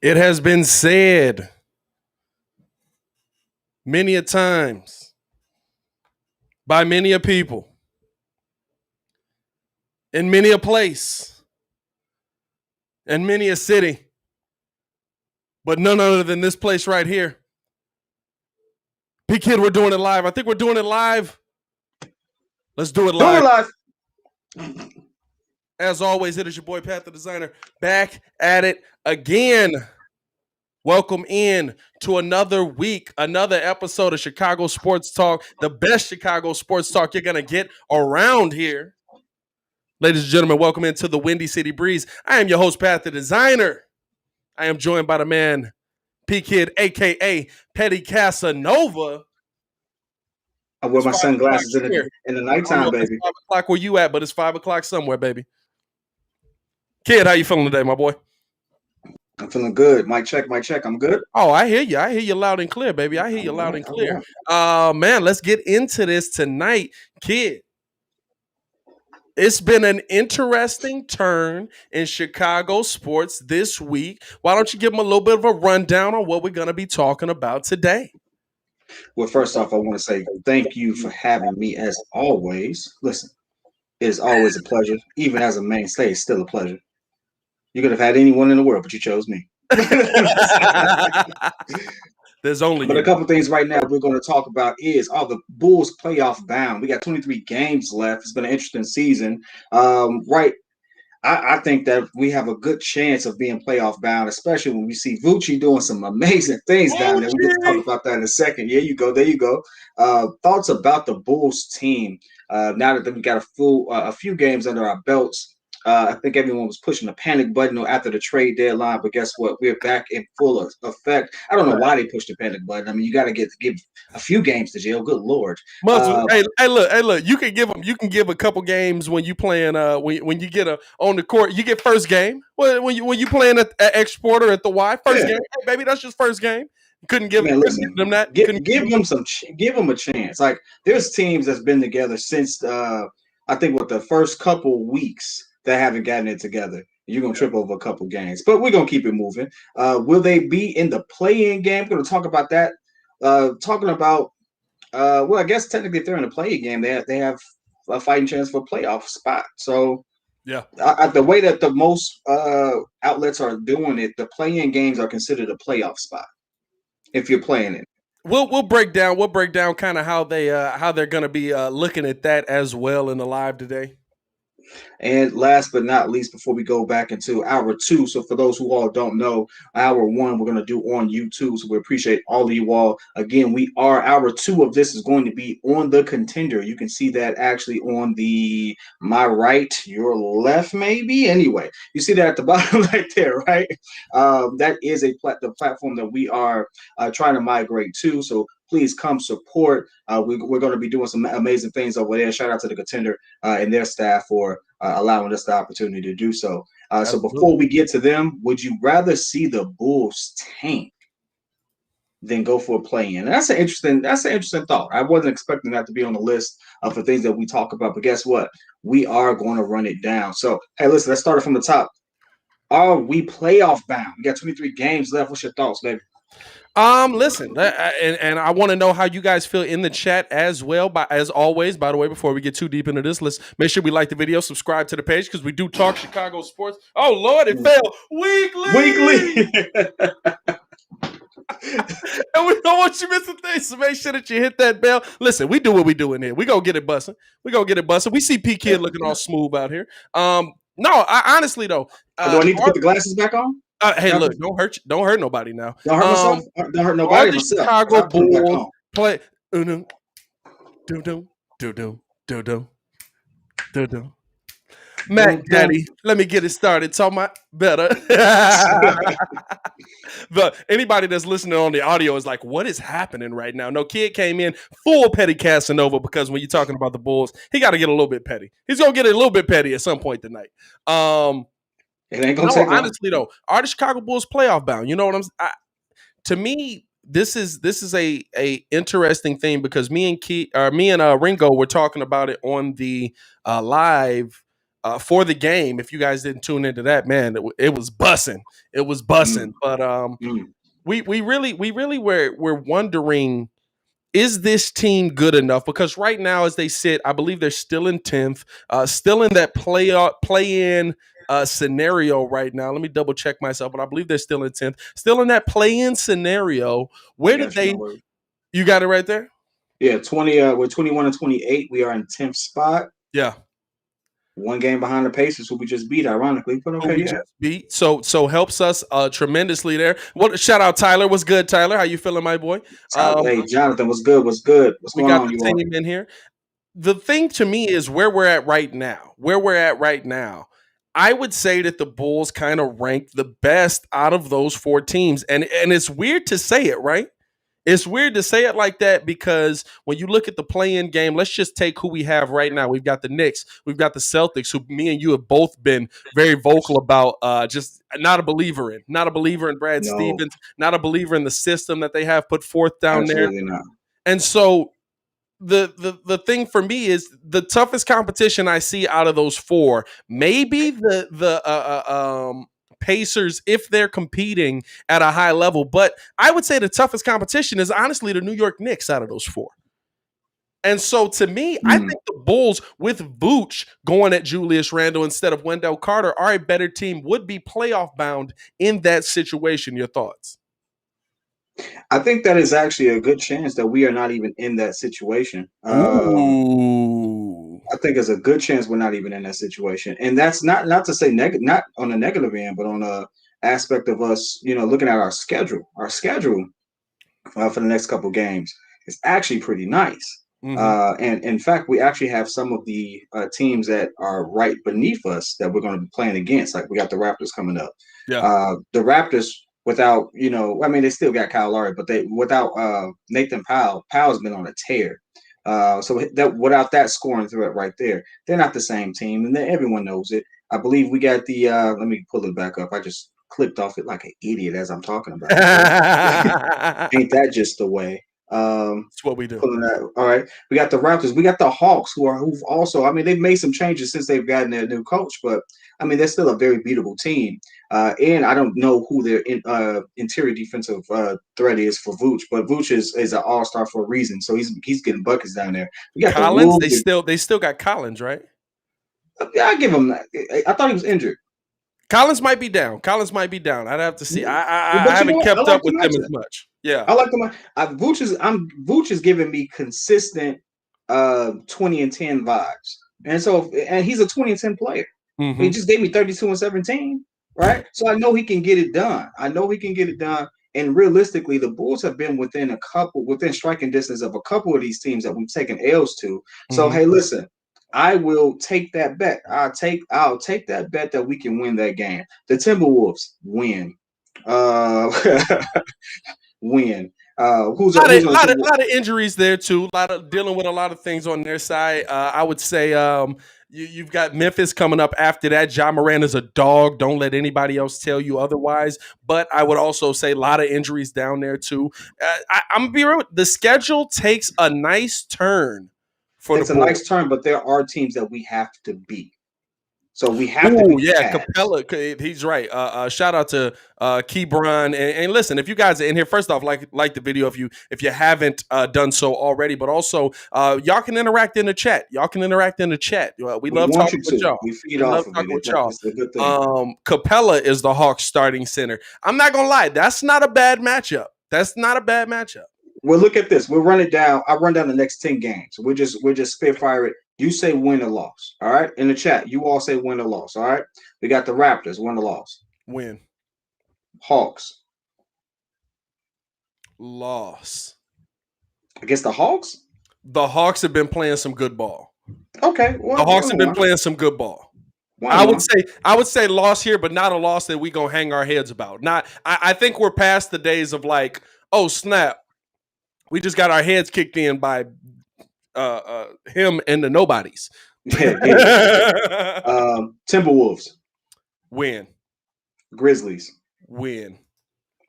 It has been said many a times by many a people in many a place and many a city, but none other than this place right here. P.Kidd, we're doing it live. I think we're doing it live. Let's do it Do it live. live. As always, it is your boy Pat the Designer back at it again. Welcome in to another week, another episode of Chicago Sports Talk, the best Chicago sports talk you're going to get around here. Ladies and gentlemen, welcome into the Windy City Breeze. I am your host, Pat the Designer. I am joined by the man, P.Kidd, a.k.a. Petty Casanova. I wear my sunglasses in here. the I don't nighttime, know if it's baby. 5 o'clock where you at, but it's 5 o'clock somewhere, baby. Kid, how you feeling today, my boy? I'm feeling good. Mic check, mic check. I'm good. Oh, I hear you. I hear you loud and clear, baby. I hear you loud and clear. Man, let's get into this tonight, kid. It's been an interesting turn in Chicago sports this week. Why don't you give them a little bit of a rundown on what we're going to be talking about today? Well, first off, I want to say thank you for having me as always. Listen, it is always a pleasure. Even as a mainstay, it's still a pleasure. You could have had anyone in the world, but you chose me. There's only But you. a couple things right now we're going to talk about is the Bulls playoff bound. We got 23 games left. It's been an interesting season. I think that we have a good chance of being playoff bound, especially when we see Vucci doing some amazing things down there. We get to talk about that in a second. Yeah, you go. There you go. Thoughts about the Bulls team now that we got a few games under our belts. I think everyone was pushing the panic button after the trade deadline, but guess what? We're back in full effect. I don't know why they pushed the panic button. I mean, you got to give a few games to jail. Good Lord. Hey, look. You can give a couple games when you playing. When you get on the court, you get first game. When you playing at Exporter at the Y, first game. Hey, baby, that's just first game. Couldn't give them that. Give them a chance. Like there's teams that's been together since I think the first couple weeks that haven't gotten it together. You're gonna trip over a couple games, but we're gonna keep it moving. Will they be in the play-in game? We're gonna talk about that. Talking about well, I guess technically if they're in a play-in game, they have a fighting chance for a playoff spot. So yeah, the way that the most outlets are doing it, the play-in games are considered a playoff spot if you're playing it. We'll break down kind of how they're going to be looking at that as well in the live today. And last but not least, before we go back into hour two, so for those who all don't know, hour one we're going to do on YouTube. So we appreciate all of you all. Again, hour two of this is going to be on the Contender. You can see that actually on my right, your left, maybe. Anyway, you see that at the bottom right there, right? That is the platform that we are trying to migrate to. So please come support. We're going to be doing some amazing things over there. Shout out to the Contender and their staff for allowing us the opportunity to do so. So before we get to them, would you rather see the Bulls tank than go for a play-in? And that's an interesting thought. I wasn't expecting that to be on the list for things that we talk about, but guess what? We are going to run it down. So hey, listen, let's start it from the top. Are we playoff bound? We got 23 games left. What's your thoughts, baby? Listen, and I want to know how you guys feel in the chat as well. As always, by the way, before we get too deep into this, let's make sure we like the video, subscribe to the page because we do talk Chicago sports. Oh Lord, it fell weekly. And we don't want you missing things, so make sure that you hit that bell. Listen, we do what we do in here. We gonna get it busting. We see P.Kidd looking all smooth out here. No, honestly though, do I need to put the glasses back on? Hey, look, don't hurt nobody now. Don't hurt myself. Don't hurt nobody. The Chicago Bulls play. Mac Daddy, let me get it started. Talk my better. But anybody that's listening on the audio is like, what is happening right now? No, kid came in full petty Casanova because when you're talking about the Bulls, he got to get a little bit petty. He's gonna get a little bit petty at some point tonight. It ain't gonna take long. Honestly though, are the Chicago Bulls playoff bound? You know what to me, this is a interesting thing because me and Ringo were talking about it on the live for the game. If you guys didn't tune into that, man, it was bussing. It was bussing. But we really we're wondering, is this team good enough? Because right now, as they sit, I believe they're still in 10th, still in that play-in scenario right now. Let me double check myself, but I believe they're still in 10th, still in that play-in scenario. Where did they? You got it right there. Yeah, 20. We're 21 and 28. We are in 10th spot. Yeah. One game behind the Pacers, who we just beat, ironically, but okay, just beat. So helps us tremendously there. What shout out Tyler? What's good, Tyler? How you feeling, my boy? Hey, Jonathan, what's good? What's good? What's going on? We got the team in here. The thing to me is where we're at right now. I would say that the Bulls kind of rank the best out of those 4 teams, and it's weird to say it, right? It's weird to say it like that because when you look at the play-in game, let's just take who we have right now. We've got the Knicks, we've got the Celtics, who me and you have both been very vocal about. Just not a believer in Brad Stevens, not a believer in the system that they have put forth down there. Not. And so the thing for me is the toughest competition I see out of those 4. Maybe the Pacers if they're competing at a high level, but I would say the toughest competition is honestly the New York Knicks out of those 4. And so to me, I think the Bulls with Vooch going at Julius Randle instead of Wendell Carter are a better team, would be playoff bound in that situation. Your thoughts? I think that is actually a good chance that we are not even in that situation. Ooh. I think there's a good chance we're not even in that situation, and that's not to say not on the negative end, but on a aspect of us, looking at our schedule. Our schedule for the next couple games is actually pretty nice. And in fact, we actually have some of the teams that are right beneath us that we're going to be playing against. Like we got the Raptors coming up. Yeah. The Raptors. Without, they still got Kyle Lowry, but without Nathan Powell. Powell's been on a tear. So that without that scoring threat right there, they're not the same team, and everyone knows it. I believe we got the. Let me pull it back up. I just clicked off it like an idiot as I'm talking about it. Ain't that just the way? That's what we do. All right, we got the Raptors. We got the Hawks, who've also. They've made some changes since they've gotten their new coach, but they're still a very beatable team. And I don't know who their interior defensive threat is for Vooch, but Vooch is an all-star for a reason. So he's getting buckets down there. We got Collins. They still got Collins, right? Yeah, I give him that. I thought he was injured. Collins might be down. I'd have to see. I haven't kept up with them as much. Yeah, I like them. Vooch is giving me consistent 20 and 10 vibes, and he's a 20 and 10 player. He just gave me 32 and 17, right? So I know he can get it done. And realistically, the Bulls have been within striking distance of a couple of these teams that we've taken L's to. So hey, listen, I will take that bet. I'll take that bet that we can win that game. The Timberwolves win. Win. A lot of injuries there too. A lot of dealing with a lot of things on their side. I would say you've got Memphis coming up after that. Ja Morant is a dog. Don't let anybody else tell you otherwise. But I would also say a lot of injuries down there too. I'm gonna be real. The schedule takes a nice turn. It's a nice turn, but there are teams that we have to beat. So we have to. Yeah, Capella. He's right. Shout out to Kebron and listen. If you guys are in here, first off, like the video if you haven't done so already, but also y'all can interact in the chat. We love talking with y'all. We feed off of it. That's a good thing. Capella is the Hawks starting center. I'm not gonna lie, that's not a bad matchup. Well, look at this. We'll run it down. I'll run down the next 10 games. We'll just spitfire it. You say win or loss. All right. In the chat, you all say win or loss. All right. We got the Raptors, win or loss. Win. Hawks. Loss. Against the Hawks? The Hawks have been playing some good ball. Okay. Well, the Hawks have been playing some good ball. I would say loss here, but not a loss that we gonna hang our heads about. I think we're past the days of like, oh snap, we just got our heads kicked in by him and the nobodies. Timberwolves. Win. Grizzlies. Win.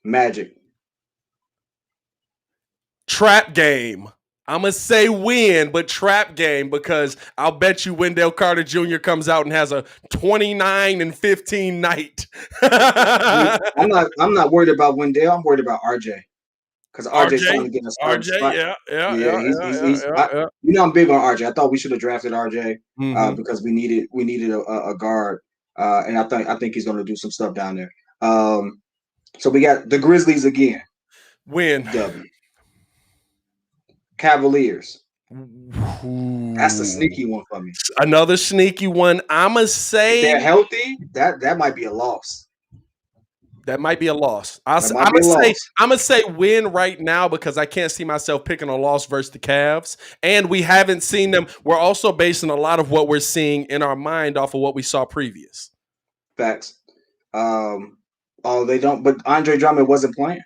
Magic. Trap game. I'm going to say win, but trap game, because I'll bet you Wendell Carter Jr. comes out and has a 29-15 night. I'm not worried about Wendell. I'm worried about RJ. Because RJ's finally getting a starting spot. Yeah. I'm big on RJ. I thought we should have drafted RJ Mm-hmm. because we needed a guard. And I think he's going to do some stuff down there. So we got the Grizzlies again. Win. W. Cavaliers. Ooh. That's the sneaky one for me. Another sneaky one. I'ma say if they're healthy. That might be a loss. That might be a loss. I'm gonna say win right now because I can't see myself picking a loss versus the Cavs, and we haven't seen them. We're also basing a lot of what we're seeing in our mind off of what we saw previous. Facts. They don't. But Andre Drummond wasn't playing.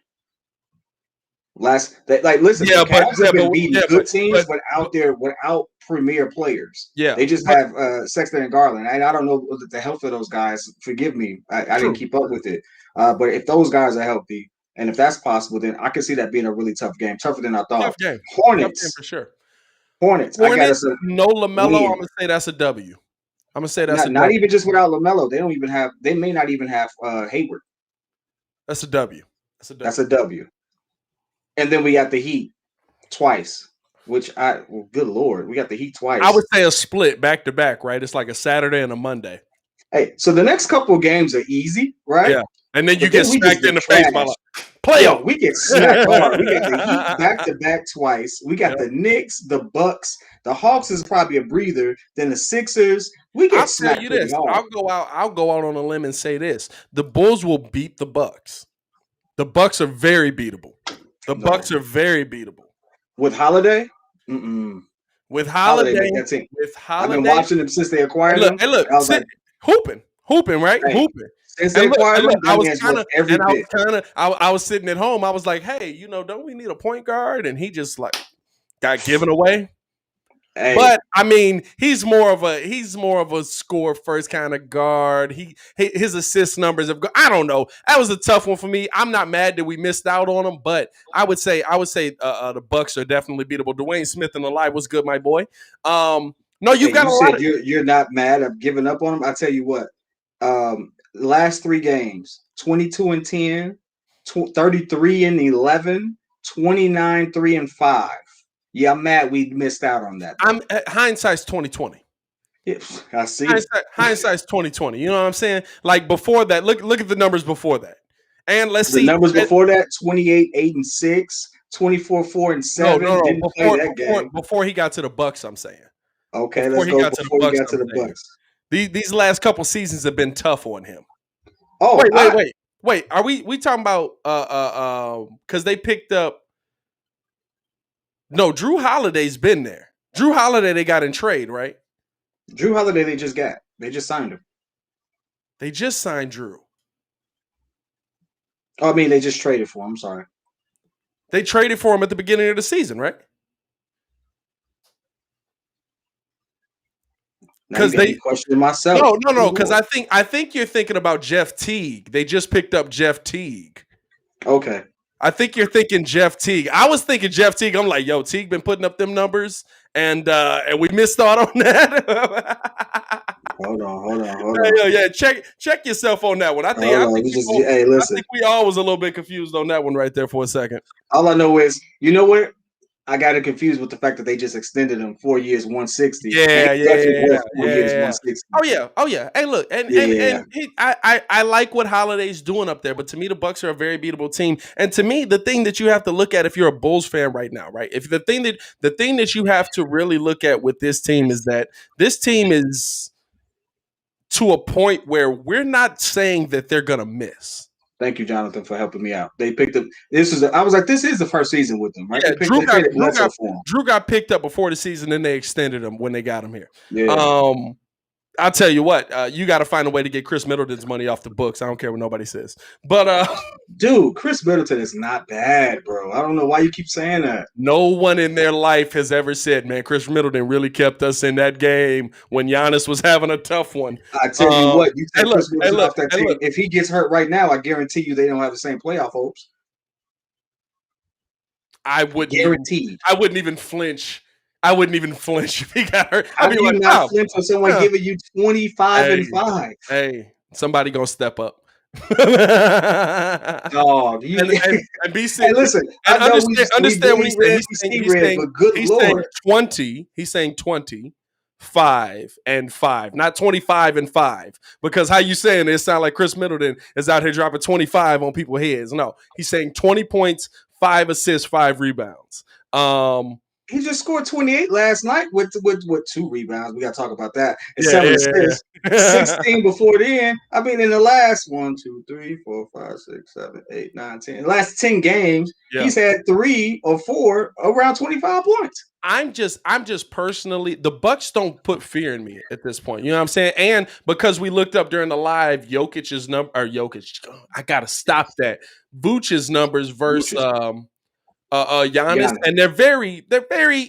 Listen, the Cavs have been beating good teams without premier players. Yeah, they just have Sexton and Garland, and I don't know the health of those guys. Forgive me, I didn't keep up with it. But if those guys are healthy, and if that's possible, then I can see that being a really tough game, tougher than I thought. Tough game. Hornets tough game for sure. Hornets. No LaMelo. I'm gonna say that's a W. I'm gonna say that's not even just without LaMelo. They may not even have Hayward. That's a W. That's a W. And then we got the Heat twice, good Lord, we got the Heat twice. I would say a split back to back, right? It's like a Saturday and a Monday. Hey, so the next couple of games are easy, right? Yeah. And then you get smacked in the face by playoff. We get smacked hard. We got the Heat back to back twice. We got the Knicks, the Bucks, the Hawks is probably a breather. Then the Sixers. We get smacked. I'll tell you this. I'll go out on a limb and say this: the Bulls will beat the Bucks. The Bucks are very beatable. Bucks are very beatable. With Holiday? With Holiday. I've been watching them since they acquired him. Hey, look, hooping, right? Hey, hooping. Since they acquired him, I was sitting at home. I was like, hey, don't we need a point guard? And he just got given away. Hey. But I mean, he's more of a score first kind of guard. His assist numbers I don't know. That was a tough one for me. I'm not mad that we missed out on him, but I would say the Bucks are definitely beatable. Dwayne Smith in the live was good, my boy. No, you're not mad at giving up on him. I tell you what. Last 3 games: 22-10, 33-11, 29-3-5. Yeah, I'm mad we missed out on that. Hindsight's 20/20. Yes, I see. Hindsight's 20/20. You know what I'm saying? Like before that, look at the numbers before that. And let's see the numbers before that: 28-8-6, 24-4-7. Before he got to the Bucks, I'm saying. Okay, let's go before he got to the Bucks. These last couple seasons have been tough on him. Oh, wait. Are we talking about because they picked up? No, Drew Holiday's been there. Drew Holiday they got in trade, right? Drew Holiday they just signed him. They just signed Drew. Oh, I mean, they just traded for him. I'm sorry. They traded for him at the beginning of the season, right? Because they questioned myself. No. Because I think you're thinking about Jeff Teague. They just picked up Jeff Teague. Okay. I think you're thinking Jeff Teague. I was thinking Jeff Teague. I'm like, yo, Teague been putting up them numbers, and we missed out on that. Hold on. Yeah. Check yourself on that one. I think we all was a little bit confused on that one right there for a second. All I know is, you know what? I got it confused with the fact that they just extended him 4 years, 160. Yeah. 4 years, 160. Oh yeah. Hey, look, and I like what Holiday's doing up there, but to me, the Bucks are a very beatable team. And to me, the thing that you have to look at if you're a Bulls fan right now, right? If the thing that you have to really look at with this team is that this team is to a point where we're not saying that they're gonna miss. Thank you, Jonathan, for helping me out. They picked up. This is the first season with them, right? Yeah, Drew got picked up before the season, and they extended him when they got him here. Yeah. I'll tell you what, you got to find a way to get Chris Middleton's money off the books. I don't care what nobody says. But dude, Chris Middleton is not bad, bro. I don't know why you keep saying that. No one in their life has ever said, man, Chris Middleton really kept us in that game when Giannis was having a tough one. I tell you what, you take Chris Middleton off that team. If he gets hurt right now, I guarantee you they don't have the same playoff hopes. I wouldn't Guaranteed. even flinch. I wouldn't even flinch if he got hurt. How I'd do be you like, not oh, flinch on someone yeah. giving you 25 Hey, and 5? hey, somebody gonna step up. Dog, and be hey, listen, and I know we understand what bleed he's saying. red, we see red, but good He's saying Lord. 20. He's saying 25 and 5, not 25 and 5. Because how you saying it sound like Chris Middleton is out here dropping 25 on people's heads. No, he's saying 20 points, 5 assists, 5 rebounds. He just scored 28 last night with 2 rebounds. We got to talk about that. And Yeah, 7 assists. yeah. 16 before then. I mean, in the last 1, 2, 3, 4, 5, 6, 7, 8, 9, 10. In the last 10 games, Yeah. he's had 3 or 4 around 25 points. I'm just personally, the Bucks don't put fear in me at this point. You know what I'm saying? And because we looked up during the live Jokic's number, or Jokic, I gotta stop that. Vooch's numbers versus Giannis, and they're very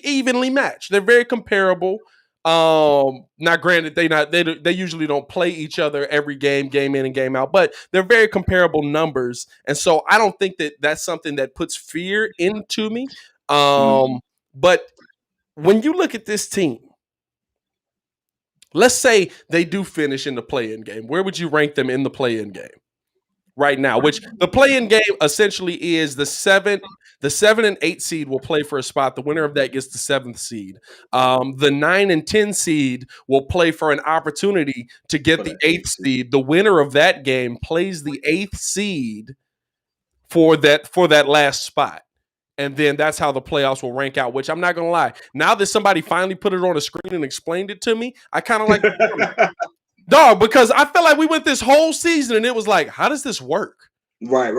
evenly matched. They're very comparable. Not granted, they usually don't play each other every game in and game out, but they're very comparable numbers, and so I don't think that that's something that puts fear into me. But when you look at this team, let's say they do finish in the play-in game, where would you rank them in the play-in game right now? Which the play-in game essentially is the 7 and 8 seed will play for a spot. The winner of that gets the 7th seed. The 9 and 10 seed will play for an opportunity to get the 8th seed. The winner of that game plays the 8th seed for that last spot. And then that's how the playoffs will rank out, which I'm not going to lie. Now that somebody finally put it on a screen and explained it to me, I kind of like dog, because I felt like we went this whole season and it was like, how does this work? Right.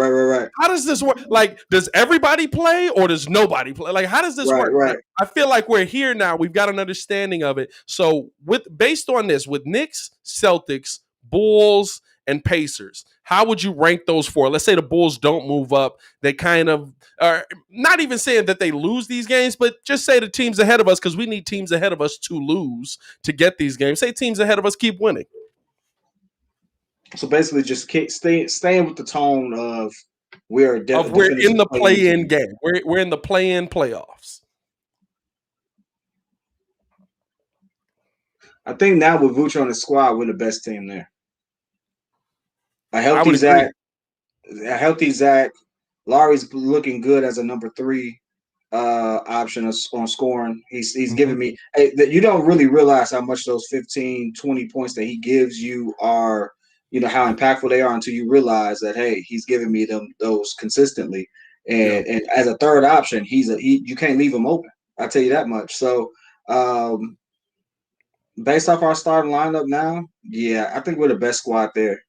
How does this work? Like, does everybody play or does nobody play? Like, how does this work? Right. I feel like we're here now. We've got an understanding of it. So based on this, with Knicks, Celtics, Bulls, and Pacers, how would you rank those 4? Let's say the Bulls don't move up. They kind of are not even saying that they lose these games, but just say the teams ahead of us, because we need teams ahead of us to lose to get these games. Say teams ahead of us keep winning. So basically, just staying with the tone of we're in the play-in game. We're in the play-in playoffs. I think now with Vooch on the squad, we're the best team there. A healthy Zach. Lauri's looking good as a number 3 option on scoring. He's giving me. You don't really realize how much those 15, 20 points that he gives you are, how impactful they are until you realize that, hey, he's giving me those consistently. And as a third option, you can't leave him open. I'll tell you that much. So based off our starting lineup now, yeah, I think we're the best squad there.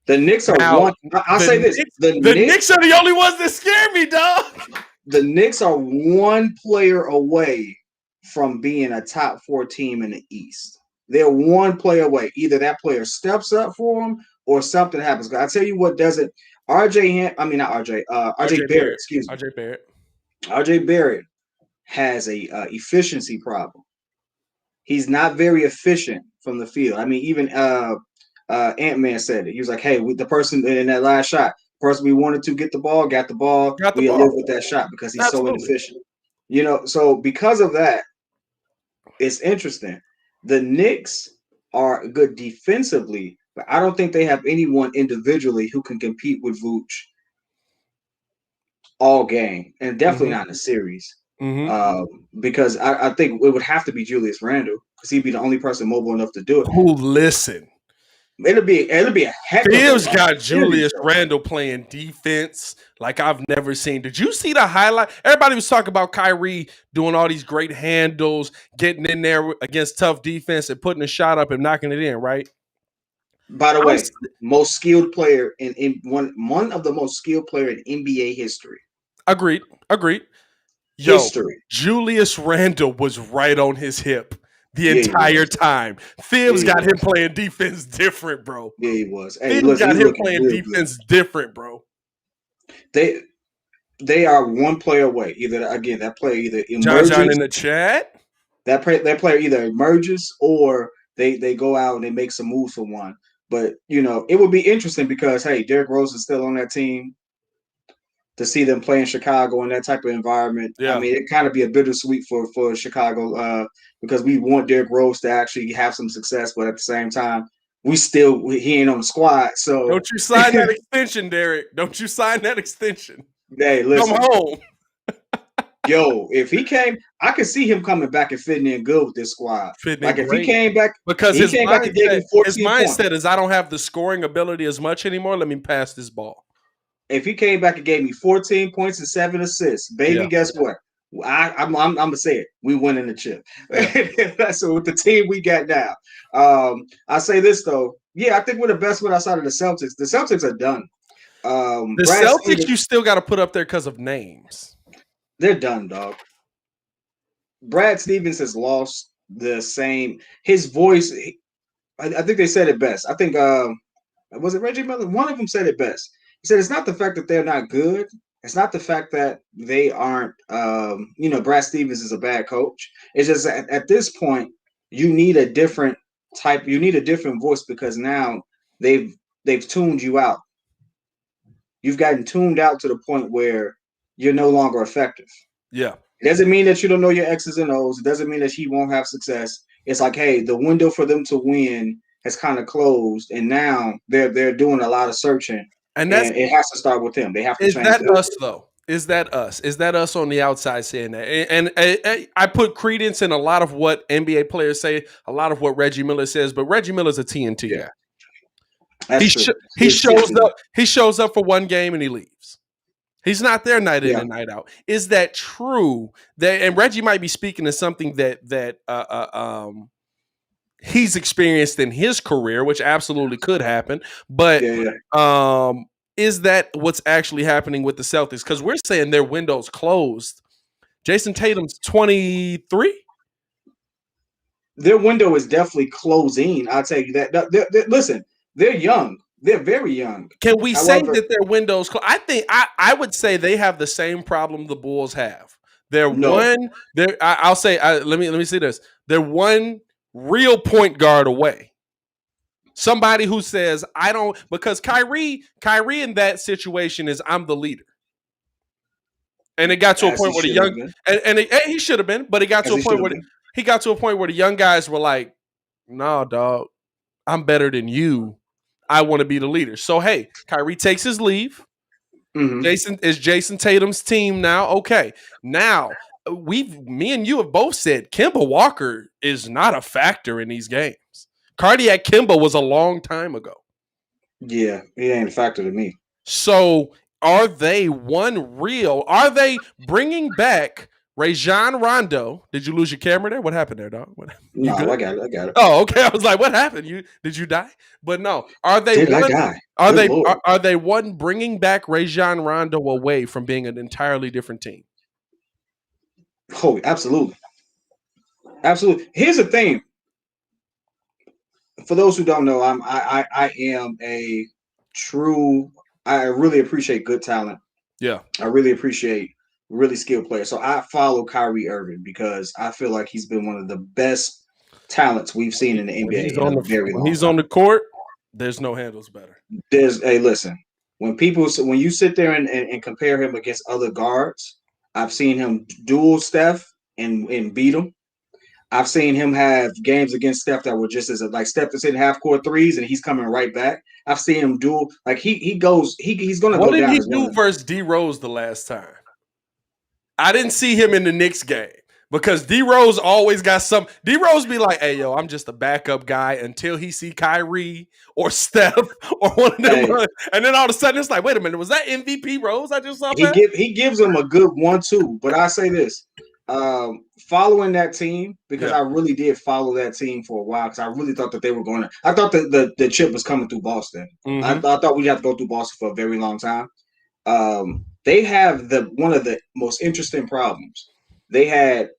The Knicks are one. I'll say this: the Knicks are the only ones that scare me, dog. The Knicks are 1 player away from being a top 4 team in the East. They're 1 player away. Either that player steps up for them or something happens. I tell you what doesn't. RJ Barrett. Excuse me. RJ Barrett has a efficiency problem. He's not very efficient from the field. I mean, even Ant-Man said it. He was like, hey, the person in that last shot, the person we wanted to get the ball, got the ball. We live with that shot because he's so inefficient. So because of that, it's interesting. The Knicks are good defensively, but I don't think they have anyone individually who can compete with Vooch all game, and definitely not in a series. Because I think it would have to be Julius Randle, because he'd be the only person mobile enough to do it. Who listen? It'll be a heck of a Fields got Julius Randle playing defense like I've never seen. Did you see the highlight? Everybody was talking about Kyrie doing all these great handles, getting in there against tough defense and putting a shot up and knocking it in, right? By the way, most skilled player in one of the most skilled player in NBA history. Agreed. History. Julius Randle was right on his hip the entire time. Phibbs got him playing defense different, bro. Yeah, he was. Phibbs got him playing defense different, bro. They are 1 player away. That player either emerges. John in the chat. That player either emerges or they go out and they make some moves for one. But it would be interesting because, hey, Derrick Rose is still on that team. to see them play in Chicago in that type of environment. Yeah. I mean, it kind of be a bittersweet for Chicago because we want Derrick Rose to actually have some success, but at the same time, he ain't on the squad. So don't you sign that extension, Derrick. Don't you sign that extension. Hey, listen. Come home. Yo, if he came, I could see him coming back and fitting in good with this squad. Fitting like in if great. he came back, because he came back and gave me 14 his mindset points. is I don't have the scoring ability as much anymore. Let me pass this ball. If he came back and gave me 14 points and 7 assists, baby, guess what? I'm gonna say it. We winning the chip. Yeah. That's with the team we got now. I say this though. Yeah, I think we're the best one outside of the Celtics. The Celtics are done. The Celtics you still got to put up there because of names. They're done, dog. Brad Stevens has lost the same. His voice. I think they said it best. I think was it Reggie Miller? One of them said it best. He said it's not the fact that they're not good. It's not the fact that they aren't. Brad Stevens is a bad coach. It's just at this point you need a different type. You need a different voice because now they've tuned you out. You've gotten tuned out to the point where you're no longer effective. Yeah. It doesn't mean that you don't know your X's and O's. It doesn't mean that he won't have success. It's like, hey, the window for them to win has kind of closed, and now they're doing a lot of searching, and it has to start with him. They have to change that. Is that us though? Is that us? Is that us on the outside saying that? And I put credence in a lot of what NBA players say, a lot of what Reggie Miller says, but Reggie Miller's a TNT guy. He shows up. He shows up for one game and he leaves. He's not there night in and night out. Is that true? That and Reggie might be speaking to something that he's experienced in his career, which absolutely could happen. But is that what's actually happening with the Celtics? Because we're saying their window's closed. Jason Tatum's 23. Their window is definitely closing. I'll tell you that. Listen, they're young. They're very young. Can we say that their window's closed? I think I would say they have the same problem the Bulls have. I'll say let me see this. They're one real point guard away. Somebody who says I don't, because Kyrie in that situation is I'm the leader. And it got to a point where the young and he should have been, but it got to a point where he got to a point where the young guys were like, "No, dog, I'm better than you. I want to be the leader." So hey, Kyrie takes his leave. Mm-hmm. Jason Tatum's team now. Okay, now me and you have both said Kemba Walker is not a factor in these games. Cardiac Kemba was a long time ago. Yeah, he ain't a factor to me. So are they bringing back Rajon Rondo? Did you lose your camera there? What happened there, dog? No, I got it. Oh, okay. I was like, what happened? Did you die? But no. Are they Are they bringing back Rajon Rondo away from being an entirely different team? Oh, absolutely. Absolutely. Here's the thing. For those who don't know, I am a true. I really appreciate good talent. Yeah, I really appreciate really skilled players. So I follow Kyrie Irving because I feel like he's been one of the best talents we've seen in the NBA. When he's on the court, there's no handles better. Listen, when you sit there and compare him against other guards, I've seen him duel Steph and beat him. I've seen him have games against Steph that were just as like Steph is hitting half court threes and he's coming right back. I've seen him duel like he's going to go down. What did he do versus D Rose the last time? I didn't see him in the Knicks game because D Rose always got some. D Rose be like, "Hey, yo, I'm just a backup guy until he see Kyrie or Steph or one of them." Hey. And then all of a sudden it's like, wait a minute, was that MVP Rose I just saw? He gives him a good 1-2, but I say this. Following that team because I really did follow that team for a while because I really thought that they were going to. I thought that the chip was coming through Boston. Mm-hmm. I thought we'd have to go through Boston for a very long time. They have one of the most interesting problems. They had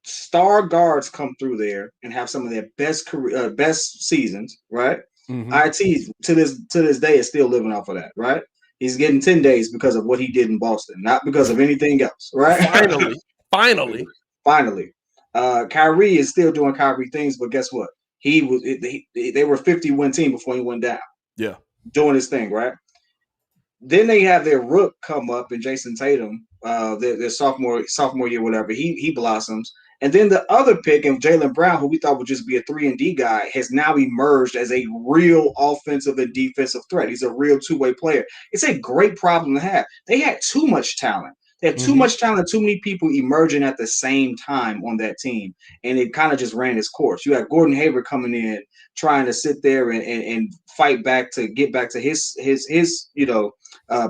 star guards come through there and have some of their best seasons, right? Mm-hmm. IT to this day is still living off of that, right? He's getting 10 days because of what he did in Boston, not because of anything else, right? Finally. Kyrie is still doing Kyrie things, but guess what? They were a 50-win team before he went down. Yeah. Doing his thing, right? Then they have their rook come up in Jason Tatum, their sophomore year, whatever. He blossoms. And then the other pick of Jaylen Brown, who we thought would just be a 3-and-D guy, has now emerged as a real offensive and defensive threat. He's a real two-way player. It's a great problem to have. They had too much talent. They had too much talent, too many people emerging at the same time on that team. And it kind of just ran its course. You had Gordon Hayward coming in, trying to sit there and fight back to get back to his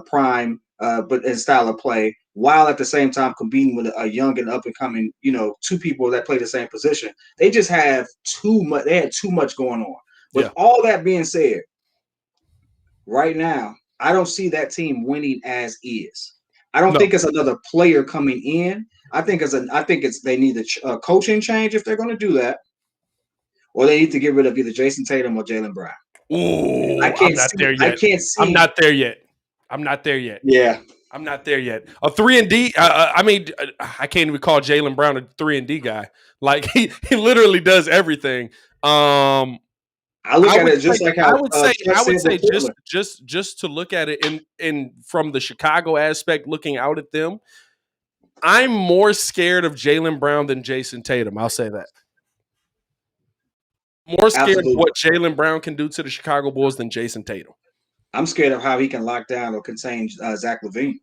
prime, but in style of play, while at the same time competing with a young and up and coming, two people that play the same position. They just have too much. They had too much going on. With all that being said, right now, I don't see that team winning as is. I don't think it's another player coming in. I think they need a coaching change if they're going to do that, or they need to get rid of either Jason Tatum or Jaylen Brown. Ooh, I'm not there yet. I can't see. I'm not there yet. I'm not there yet. Yeah. I'm not there yet. A 3-and-D. I mean, I can't even call Jaylen Brown a 3-and-D guy. Like he literally does everything. I look at it just like how I would say just to look at it in from the Chicago aspect, looking out at them. I'm more scared of Jaylen Brown than Jason Tatum. I'll say that. More scared of what Jaylen Brown can do to the Chicago Bulls than Jason Tatum. I'm scared of how he can lock down or contain Zach LaVine.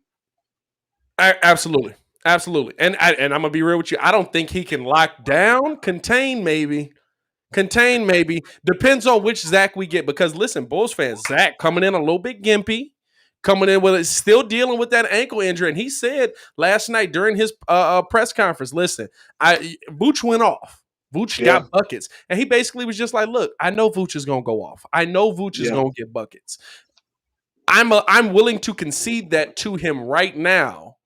Absolutely. And I'm going to be real with you. I don't think he can lock down. Contain, maybe. Depends on which Zach we get. Because, listen, Bulls fans, Zach coming in a little bit gimpy. Coming in with it, still dealing with that ankle injury. And he said last night during his press conference, listen, Vooch went off. Vooch got buckets. And he basically was just like, look, I know Vooch is going to go off. I know Vooch is going to get buckets. I'm willing to concede that to him right now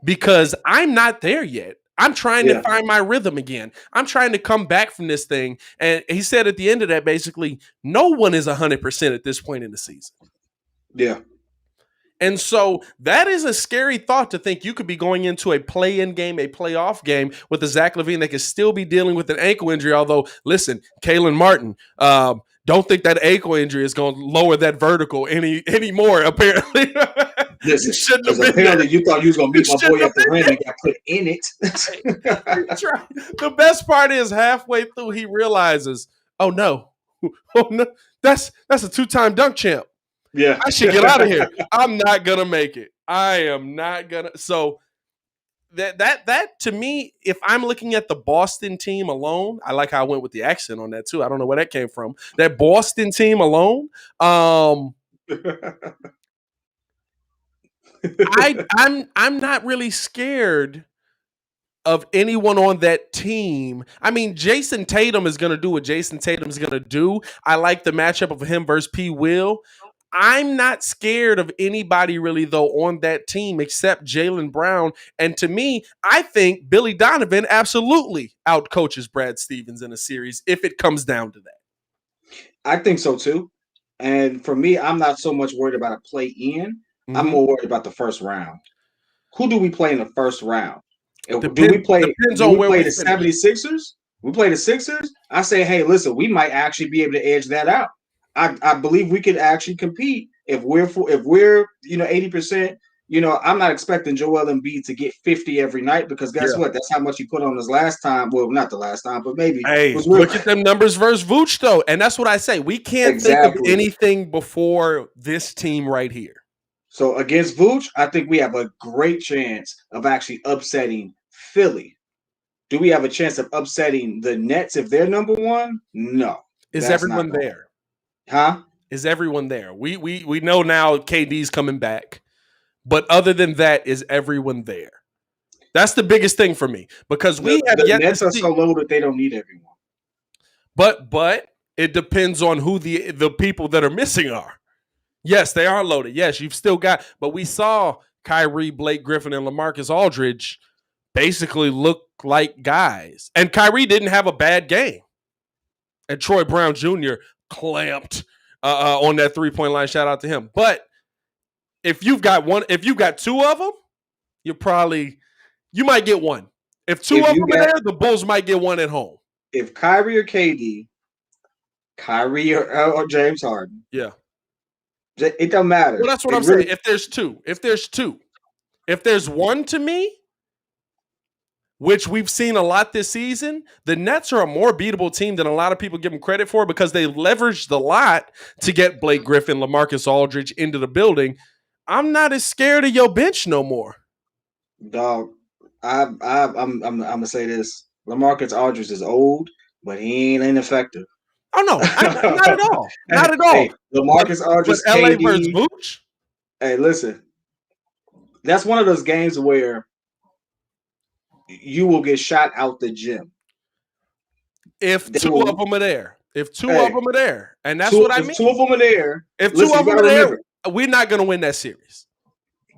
because I'm not there yet. I'm trying to find my rhythm again. I'm trying to come back from this thing. And he said at the end of that, basically, no one is 100% at this point in the season. Yeah. And so that is a scary thought to think you could be going into a play-in game, a playoff game with a Zach LaVine that could still be dealing with an ankle injury. Although, listen, Kalen Martin, don't think that ankle injury is going to lower that vertical anymore, apparently. Listen, because apparently you thought you was going to meet my boy at the rim and got put in it. That's right. The best part is halfway through he realizes, oh no, that's a two-time dunk champ. Yeah. I should get out of here. I'm not going to make it. I am not going to. So that to me, if I'm looking at the Boston team alone, I like how I went with the accent on that too. I don't know where that came from. That Boston team alone, I'm not really scared of anyone on that team. I mean, Jason Tatum is going to do what Jason Tatum is going to do. I like the matchup of him versus P. Will. I'm not scared of anybody really, though, on that team except Jaylen Brown. And to me, I think Billy Donovan absolutely outcoaches Brad Stevens in a series if it comes down to that. I think so, too. And for me, I'm not so much worried about a play-in. Mm-hmm. I'm more worried about the first round. Who do we play in the first round? Do we play the 76ers? We play the Sixers? I say, hey, listen, we might actually be able to edge that out. I believe we could actually compete if we're 80%. I'm not expecting Joel Embiid to get 50 every night because guess what? That's how much he put on his last time. Well, not the last time, but maybe. Hey, look at them numbers versus Vooch though, and that's what I say. We can't think of anything before this team right here. So against Vooch, I think we have a great chance of actually upsetting Philly. Do we have a chance of upsetting the Nets if they're number one? No. Is everyone there? Huh? Is everyone there? We know now KD's coming back. But other than that, is everyone there? That's the biggest thing for me. Because we have yet Nets are so low that they don't need everyone. But it depends on who the people that are missing are. Yes, they are loaded. Yes, you've still got, but we saw Kyrie, Blake Griffin, and LaMarcus Aldridge basically look like guys. And Kyrie didn't have a bad game. And Troy Brown Jr. clamped on that 3-point line. Shout out to him. But if you've got two of them, you might get one. If two of them are there, the Bulls might get one at home. If Kyrie or KD, Kyrie or James Harden, It don't matter. Well, that's what I'm saying. If there's two, if there's one to me, which we've seen a lot this season, the Nets are a more beatable team than a lot of people give them credit for because they leveraged a lot to get Blake Griffin, LaMarcus Aldridge into the building. I'm not as scared of your bench no more. Dog, I'm gonna say this: LaMarcus Aldridge is old, but he ain't ineffective. Oh no, not at all, not at all. Hey, LaMarcus Aldridge, but LA versus Vooch. Hey, listen, that's one of those games where you will get shot out the gym if two of them are there. If two of them are there, and that's what I mean. If two of them are there, if two of them are there, we're not going to win that series.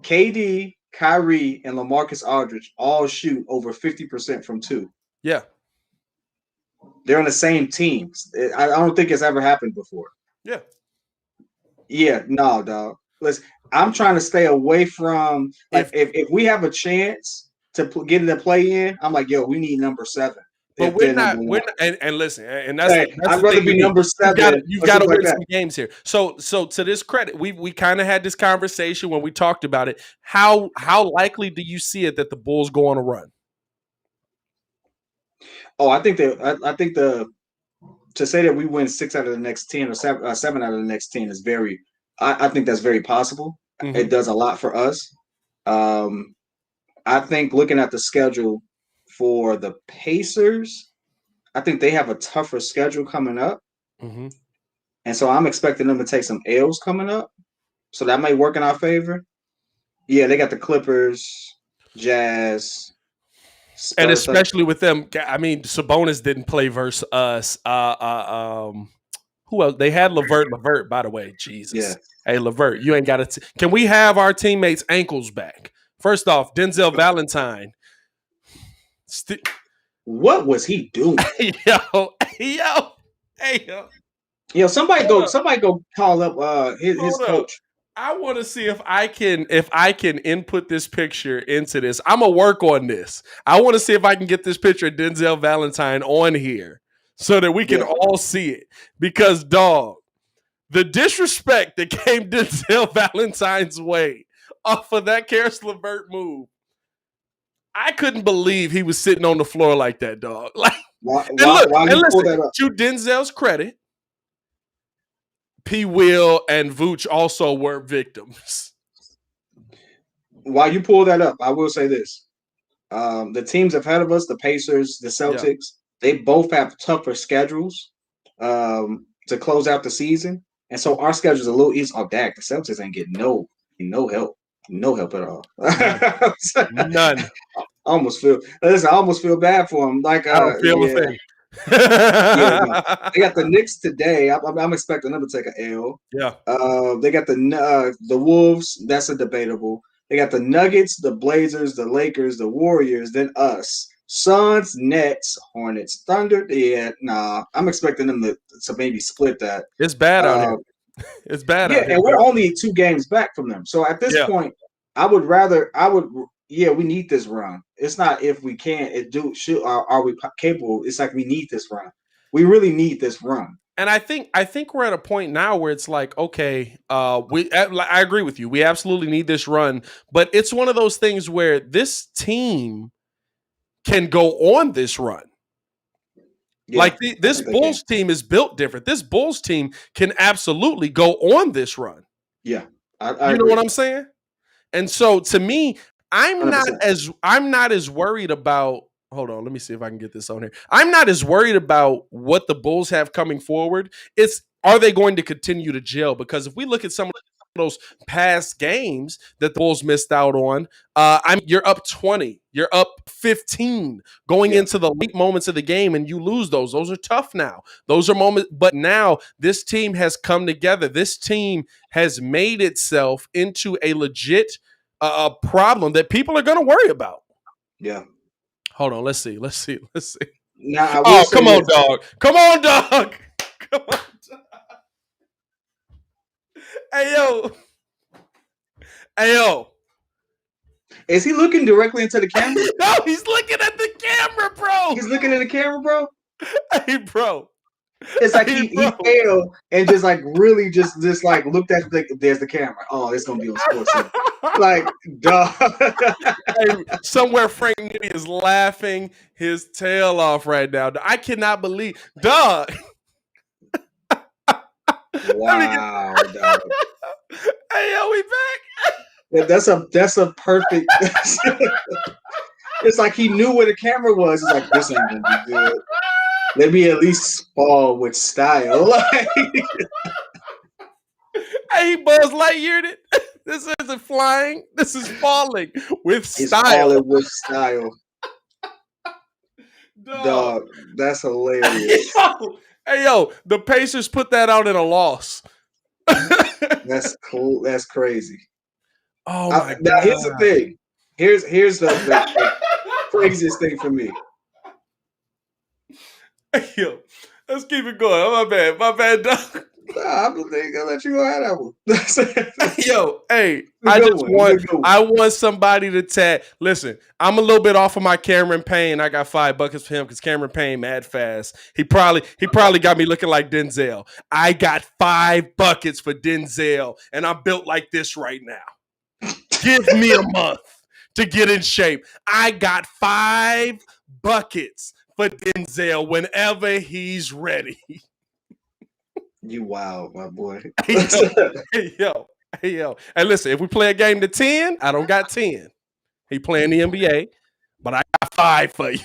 KD, Kyrie, and LaMarcus Aldridge all shoot over 50% from two. Yeah. They're on the same teams. I don't think it's ever happened before. Yeah. Yeah, no, dog. Listen, I'm trying to stay away from if we have a chance to get in the play in, I'm like, yo, we need number 7. But we're not, and listen, and that's I'd rather be number 7. You've got to win some games here. So to this credit, we kind of had this conversation when we talked about it. How likely do you see it that the Bulls go on a run? Oh, I think to say that we win 6 out of the next 10 or 7 out of the next 10 is very. I think that's very possible. Mm-hmm. It does a lot for us. I think looking at the schedule for the Pacers, I think they have a tougher schedule coming up. Mm-hmm. And so I'm expecting them to take some L's coming up. So that may work in our favor. Yeah, they got the Clippers, Jazz. Spurs, and especially with them, I mean, Sabonis didn't play versus us. Who else? They had LeVert, by the way. Jesus. Yeah. Hey, LeVert, you ain't got to. Can we have our teammates' ankles back? First off, Denzel Valentine. What was he doing? Yo, somebody go call up his coach. I want to see if I can input this picture into this. I'm gonna work on this. I want to see if I can get this picture of Denzel Valentine on here so that we can all see it. Because, dog, the disrespect that came Denzel Valentine's way off of that Karis LeVert move, I couldn't believe he was sitting on the floor like that, dog. Like, listen, to Denzel's credit, P. Will and Vooch also were victims. While you pull that up, I will say this. The teams ahead of us, the Pacers, the Celtics, they both have tougher schedules to close out the season. And so our schedule is a little easier. Oh, dang, the Celtics ain't getting no help. No help at all. None. I almost feel bad for them. Like I don't feel a thing. They got the Knicks today. I'm expecting them to take an L. Yeah. They got the Wolves. That's a debatable. They got the Nuggets, the Blazers, the Lakers, the Warriors, then us. Suns, Nets, Hornets, Thunder. Yeah, nah. I'm expecting them to maybe split that. It's bad out here. It's bad out here. Yeah, and we're only 2 games back from them. So at this point, we need this run. It's not if we can are we capable. It's like we need this run. We really need this run. And I think we're at a point now where it's like, okay, I agree with you. We absolutely need this run, but it's one of those things where this team can go on this run. Yeah, like this Bulls team is built different. This Bulls team can absolutely go on this run. Yeah, I know what I'm saying. And so to me, I'm not as worried about. Hold on, let me see if I can get this on here. I'm not as worried about what the Bulls have coming forward. Are they going to continue to gel? Because if we look at some of those past games that the Bulls missed out on, you're up 20, you're up 15 going into the late moments of the game, and you lose those. Those are tough now. Those are moments, but now this team has come together. This team has made itself into a legit problem that people are going to worry about. Yeah. Hold on. Let's see. Now, come on, dog. Come on, dog. Come on, dog. Hey, yo. Is he looking directly into the camera? No, he's looking at the camera, bro. He's looking at the camera, bro? Hey, bro. It's like Hey, he failed and just like really just like looked at there's the camera. Oh, it's gonna be on Sports Center. Like, dog. Hey, somewhere Frank Nitty is laughing his tail off right now. I cannot believe, dog. Wow, dog. Hey, yo, we back. That's a perfect. It's like he knew where the camera was. It's like, this ain't gonna be good. Let me at least fall with style. Like, Hey, Buzz Lightyear it. This isn't flying. This is falling with it's style. falling with style. Dog, that's hilarious. Hey, yo, the Pacers put that out in a loss. That's cool. That's crazy. Oh my now, god! here's the thing. Here's the craziest thing for me. Hey, yo, let's keep it going. Oh, my bad, dog. Nah, I'm gonna let you go ahead that one. Yo, hey, I want somebody to tag. Listen, I'm a little bit off of my Cameron Payne. I got 5 buckets for him because Cameron Payne mad fast. He probably got me looking like Denzel. I got 5 buckets for Denzel, and I'm built like this right now. Give me a month to get in shape. I got 5 buckets for Denzel whenever he's ready. You wild, my boy. Hey, yo. And listen, if we play a game to 10, I don't got 10. He playing the NBA, but I got 5 for you.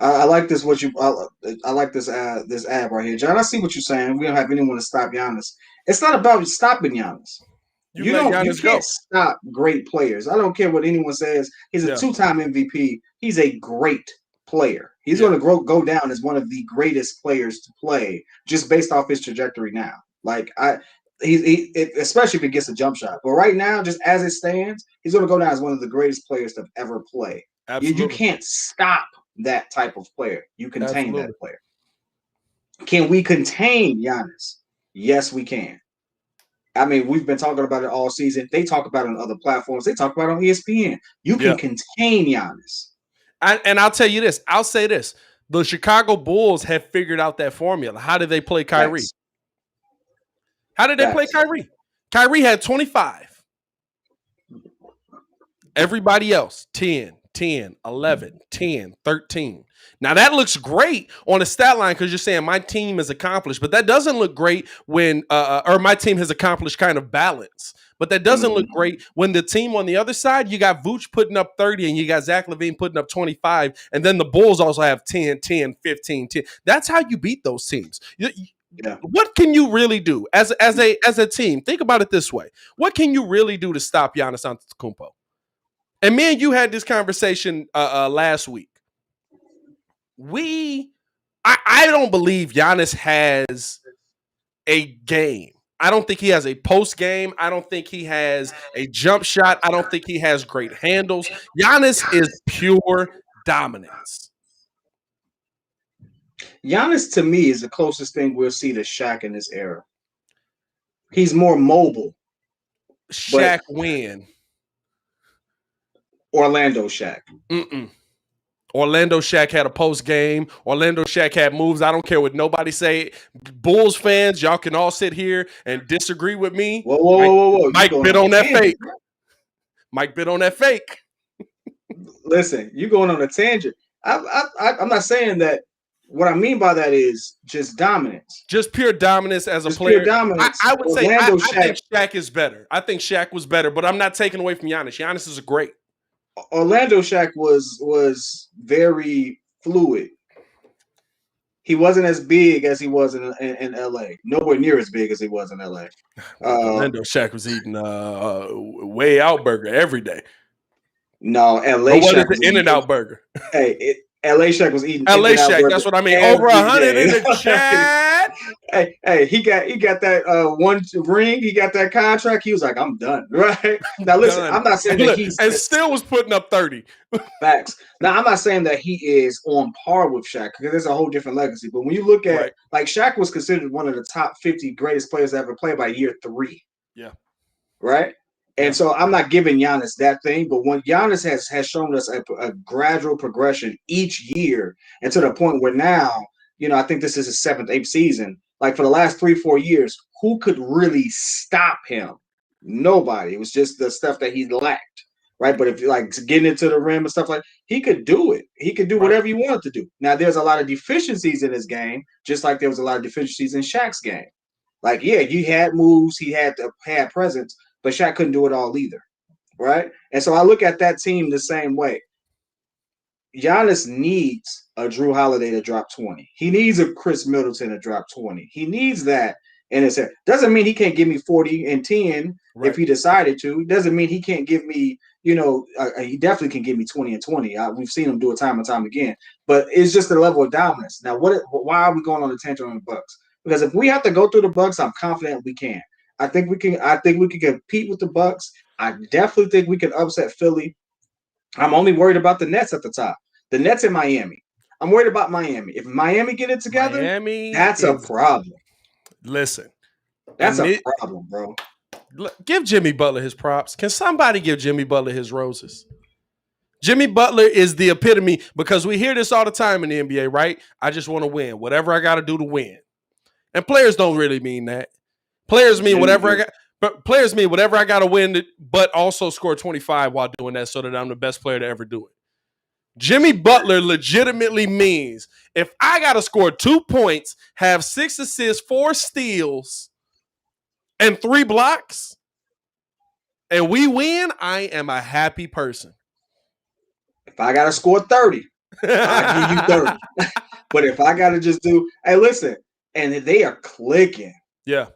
I like this. I like this ad right here, John. I see what you're saying. We don't have anyone to stop Giannis. It's not about stopping Giannis. You can't stop great players. I don't care what anyone says. He's a 2-time MVP. He's a great player. He's going to go down as one of the greatest players to play just based off his trajectory now. Like especially if he gets a jump shot. But right now, just as it stands, he's going to go down as one of the greatest players to ever play. You can't stop that type of player. You contain that player. Can we contain Giannis? Yes, we can. I mean, we've been talking about it all season. They talk about it on other platforms. They talk about it on ESPN. You can contain Giannis. And I'll tell you this. I'll say this. The Chicago Bulls have figured out that formula. How did they play Kyrie? Facts. How did they play Kyrie? Kyrie had 25. Everybody else, 10, 10, 11, 10, 13. Now, that looks great on a stat line because you're saying my team is accomplished, but that doesn't look great when or my team has accomplished kind of balance. But that doesn't look great when the team on the other side, you got Vooch putting up 30 and you got Zach LaVine putting up 25. And then the Bulls also have 10, 10, 15, 10. That's how you beat those teams. What can you really do as a team? Think about it this way. What can you really do to stop Giannis Antetokounmpo? And me and you had this conversation last week. I don't believe Giannis has a game. I don't think he has a post game. I don't think he has a jump shot. I don't think he has great handles. Giannis is pure dominance. Giannis, to me, is the closest thing we'll see to Shaq in this era. He's more mobile. Shaq win. Orlando Shaq. Orlando Shaq had a post game. Orlando Shaq had moves. I don't care what nobody say. Bulls fans, y'all can all sit here and disagree with me. Whoa. Mike bit on that fake. Mike bit on that fake. Listen, you're going on a tangent. I'm not saying that. What I mean by that is just dominance. Just pure dominance as a player. Pure dominance. I would say I think Shaq is better. I think Shaq was better, but I'm not taking away from Giannis. Giannis is great. Orlando Shaq was very fluid. He wasn't as big as he was in LA. Nowhere near as big as he was in LA. Orlando Shaq was eating way out burger every day. No, LA Shaq was In and Out burger. Hey, LA Shaq was eating LA Shaq. That's what I mean. Over 100 in the chat. Hey, he got that one ring. He got that contract. He was like, I'm done. Right now, listen. I'm not saying that he's and still was putting up 30. Facts. Now, I'm not saying that he is on par with Shaq because there's a whole different legacy. But when you look at like Shaq was considered one of the top 50 greatest players to ever play by year 3. Yeah. Right. And so I'm not giving Giannis that thing, but when Giannis has shown us a gradual progression each year, and to the point where now, I think this is his 7th, 8th season. Like for the last 3-4 years, who could really stop him? Nobody. It was just the stuff that he lacked, right? But if you like getting into the rim and stuff like, he could do it. He could do whatever he wanted to do. Now there's a lot of deficiencies in his game, just like there was a lot of deficiencies in Shaq's game. Like, yeah, he had moves, he had presence, but Shaq couldn't do it all either, right? And so I look at that team the same way. Giannis needs a Drew Holiday to drop 20. He needs a Chris Middleton to drop 20. He needs that in his head. Doesn't mean he can't give me 40 and 10 if he decided to. Doesn't mean he can't give me, he definitely can give me 20 and 20. We've seen him do it time and time again. But it's just the level of dominance. Now, why are we going on the tangent on the Bucks? Because if we have to go through the Bucks, I'm confident we can. I think we can compete with the Bucks. I definitely think we can upset Philly. I'm only worried about the Nets at the top. The Nets in Miami. I'm worried about Miami. If Miami get it together, that's a problem. Listen. That's a problem, bro. Give Jimmy Butler his props. Can somebody give Jimmy Butler his roses? Jimmy Butler is the epitome, because we hear this all the time in the NBA, right? I just want to win. Whatever I got to do to win. And players don't really mean that. Players mean whatever I got. But players mean whatever I got to win, but also score 25 while doing that so that I'm the best player to ever do it. Jimmy Butler legitimately means if I got to score 2 points, have 6 assists, 4 steals, and 3 blocks, and we win, I am a happy person. If I got to score 30, I'll give you 30. But if I got to just do, hey, listen, and they are clicking. Yeah.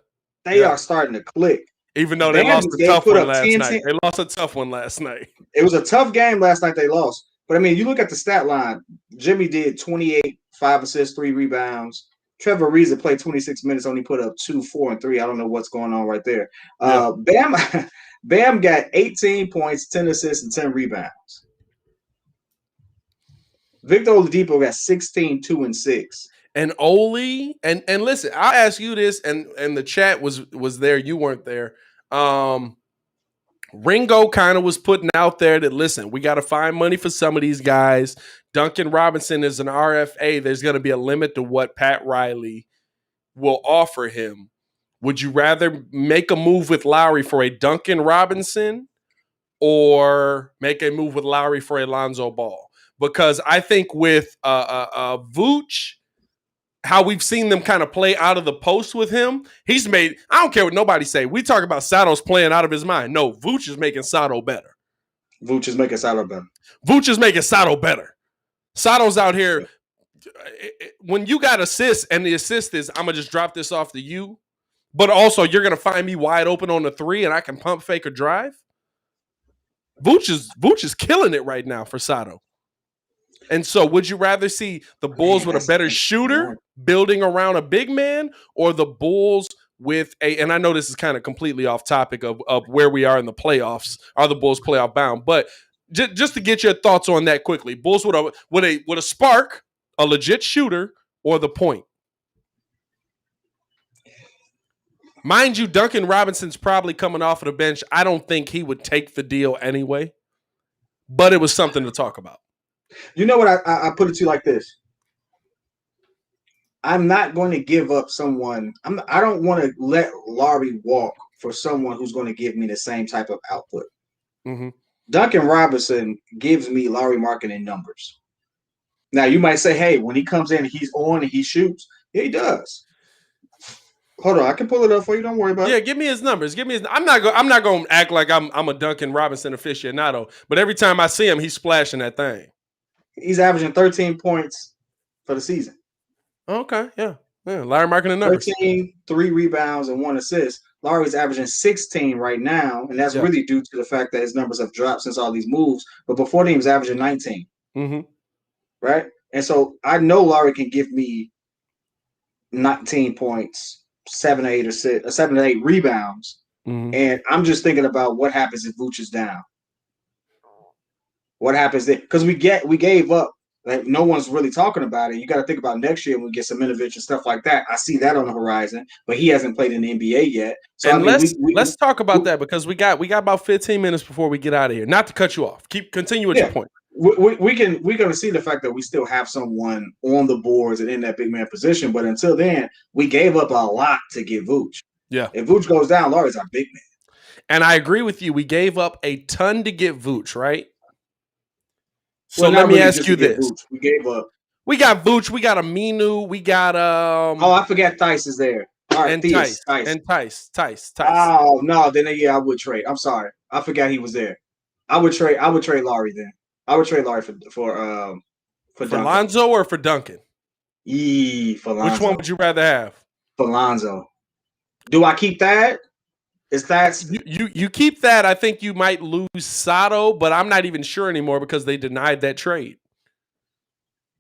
They are starting to click. Even though they lost a tough one last night. They lost a tough one last night. It was a tough game last night they lost. But, I mean, you look at the stat line. Jimmy did 28, 5 assists, 3 rebounds. Trevor Ariza played 26 minutes, only put up 2, 4, and 3. I don't know what's going on right there. Bam got 18 points, 10 assists, and 10 rebounds. Victor Oladipo got 16, 2, and 6. And Oli, and listen, I'll ask you this, and the chat was there. You weren't there. Ringo kind of was putting out there that, listen, we got to find money for some of these guys. Duncan Robinson is an RFA. There's going to be a limit to what Pat Riley will offer him. Would you rather make a move with Lowry for a Duncan Robinson or make a move with Lowry for a Lonzo Ball? Because I think with Vooch, how we've seen them kind of play out of the post with him, he's made, I don't care what nobody say. We talk about Sato's playing out of his mind. No, Vooch is making Sato better. Vooch is making Sato better. Vooch is making Sato better. Sato's out here. When you got assists and the assist is, I'm going to just drop this off to you, but also you're going to find me wide open on the 3 and I can pump fake or drive. Vooch is killing it right now for Sato. And so would you rather see the Bulls with a better shooter building around a big man, or the Bulls with and I know this is kind of completely off topic of where we are in the playoffs. Are the Bulls playoff bound? But just to get your thoughts on that quickly, Bulls with a spark, a legit shooter, or the point? Mind you, Duncan Robinson's probably coming off of the bench. I don't think he would take the deal anyway, but it was something to talk about. You know what? I put it to you like this. I'm not going to give up someone. I don't want to let Lowry walk for someone who's going to give me the same type of output. Mm-hmm. Duncan Robinson gives me Lowry marketing numbers. Now, you might say, hey, when he comes in, he's on and he shoots. Yeah, he does. Hold on, I can pull it up for you. Don't worry about it. Yeah, give me his numbers. I'm not going to act like I'm a Duncan Robinson aficionado, but every time I see him, he's splashing that thing. He's averaging 13 points for the season. Okay, yeah. Lowry marking the numbers. 13, 3 rebounds, and 1 assist. Lowry's averaging 16 right now, and that's really due to the fact that his numbers have dropped since all these moves. But before then, he was averaging 19. Mm-hmm. Right? And so I know Lowry can give me 19 points, 7 to 8 rebounds. Mm-hmm. And I'm just thinking about what happens if Vooch is down. What happens then? Because we gave up. Like, no one's really talking about it. You got to think about next year when we get Seminovich and stuff like that. I see that on the horizon, but he hasn't played in the NBA yet. So and let's talk about that, because we got about 15 minutes before we get out of here. Not to cut you off. Continue with your point. we're gonna see the fact that we still have someone on the boards and in that big man position, but until then, we gave up a lot to get Vooch. Yeah. If Vooch goes down, Lauri's our big man. And I agree with you. We gave up a ton to get Vooch, right? So Well, let not me really ask just you to get this. Vooch. We gave up. We got Vooch, we got Aminu, we got Oh, I forgot Tice is there. All right, and Tice. Tice. Oh no, then yeah, I would trade. I'm sorry, I forgot he was there. I would trade Lauri then. I would trade Lauri for Duncan. Lonzo or for Duncan? For Lonzo. Which one would you rather have? For Lonzo. Do I keep that? Is that you keep that? I think you might lose Sato, but I'm not even sure anymore because they denied that trade.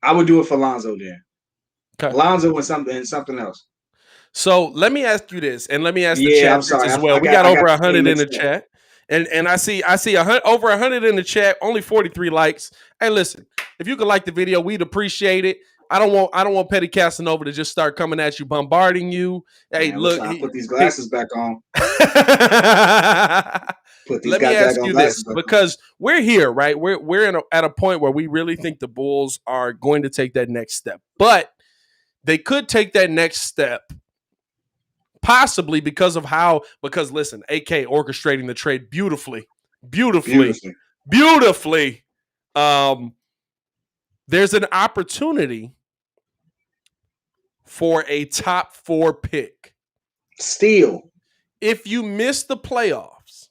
I would do it for Lonzo then. Okay. Lonzo and something else. So let me ask you this, and let me ask the chat as well. We got over 100 in the chat, and I see over 100 in the chat. Only 43 likes. Hey, listen, if you could like the video, we'd appreciate it. I don't want Petty Casanova to just start coming at you, bombarding you. Hey, man, look, put these glasses back on. Let me ask you this, because we're here, right? We're at a point where we really think the Bulls are going to take that next step, but they could take that next step possibly because listen, AK orchestrating the trade beautifully. There's an opportunity for a top 4 pick. Steal. If you miss the playoffs,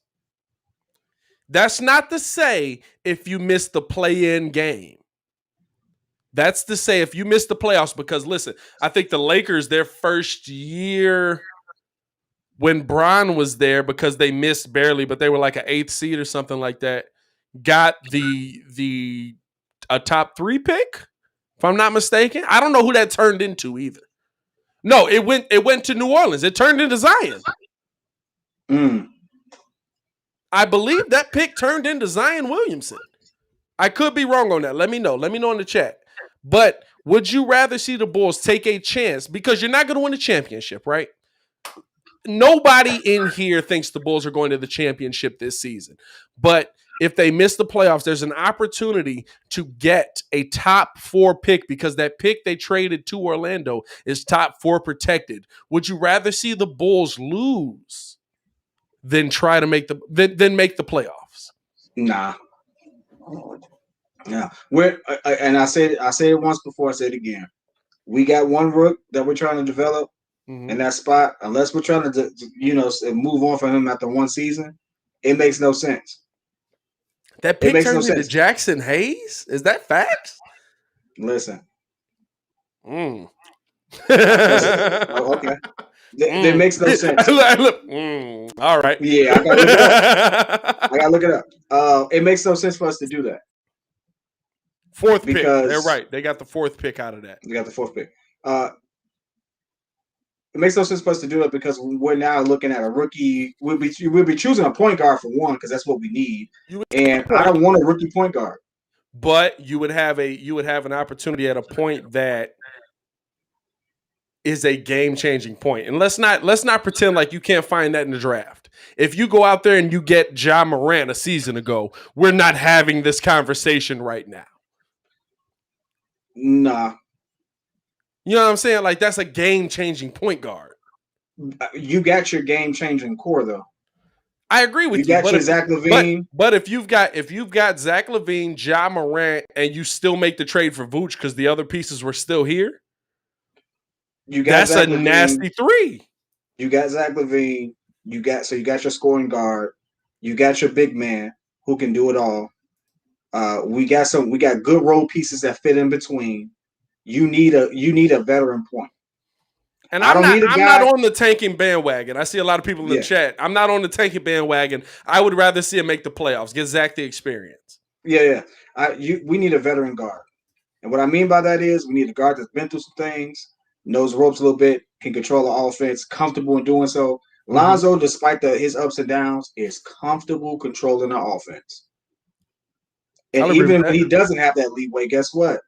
that's not to say if you miss the play-in game. That's to say if you miss the playoffs, because listen, I think the Lakers, their first year when Bron was there, because they missed barely, but they were like an 8th seed or something like that, got a top 3 pick, if I'm not mistaken. I don't know who that turned into either. No, it went to New Orleans. It turned into Zion. I believe that pick turned into Zion Williamson. I could be wrong on that. Let me know. Let me know in the chat. But would you rather see the Bulls take a chance? Because you're not going to win the championship, right? Nobody in here thinks the Bulls are going to the championship this season. But if they miss the playoffs, there's an opportunity to get a top 4 pick, because that pick they traded to Orlando is top 4 protected. Would you rather see the Bulls lose than try to make the playoffs? Nah. Yeah. And I said it once before, I said it again. We got one rook that we're trying to develop in that spot. Unless we're trying to move on from him after one season, it makes no sense. That pick turned into Jackson Hayes? Is that facts? Listen. Okay. That makes no sense. All right. Yeah, I gotta look it up. I gotta look it up. It makes no sense for us to do that. 4th pick. They're right. They got the 4th pick out of that. They got the 4th pick. It makes no sense for us to do it because we're now looking at a rookie. We'll be choosing a point guard for one, because that's what we need. And I don't want a rookie point guard. But you would have an opportunity at a point that is a game-changing point. And let's not pretend like you can't find that in the draft. If you go out there and you get Ja Morant a season ago, we're not having this conversation right now. Nah. You know what I'm saying? Like, that's a game-changing point guard. You got your game-changing core, though. I agree with you. You got your Zach LaVine. But if you've got Zach LaVine, Ja Morant, and you still make the trade for Vooch because the other pieces were still here, that's a nasty 3. You got Zach LaVine. You got your scoring guard. You got your big man who can do it all. We got good role pieces that fit in between. You need a veteran point. And I'm not on the tanking bandwagon. I see a lot of people in the chat. I'm not on the tanking bandwagon. I would rather see him make the playoffs, get Zach the experience. Yeah. We need a veteran guard. And what I mean by that is we need a guard that's been through some things, knows the ropes a little bit, can control the offense, comfortable in doing so. Lonzo, despite his ups and downs, is comfortable controlling the offense. And even when he doesn't have that leeway, guess what?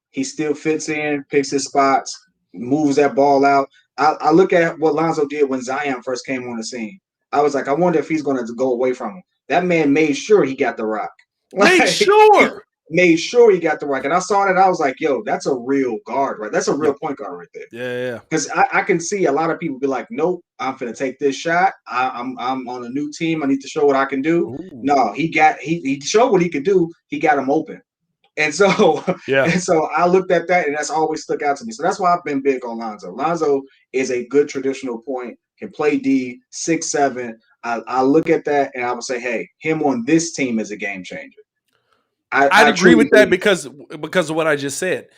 He still fits in, picks his spots, moves that ball out. I look at what Lonzo did when Zion first came on the scene. I was like, I wonder if he's going to go away from him. That man made sure he got the rock. Made sure. made sure he got the right. And I saw that, I was like, yo, that's a real guard, right? That's a real point guard right there. Yeah. Because I can see a lot of people be like, nope, I'm finna take this shot. I'm on a new team. I need to show what I can do. Ooh. No, he showed what he could do. He got him open. And so, I looked at that, and that's always stuck out to me. So that's why I've been big on Lonzo. Lonzo is a good traditional point, can play D, 6'7". I look at that, and I would say, hey, him on this team is a game changer. I'd agree with that because of what I just said.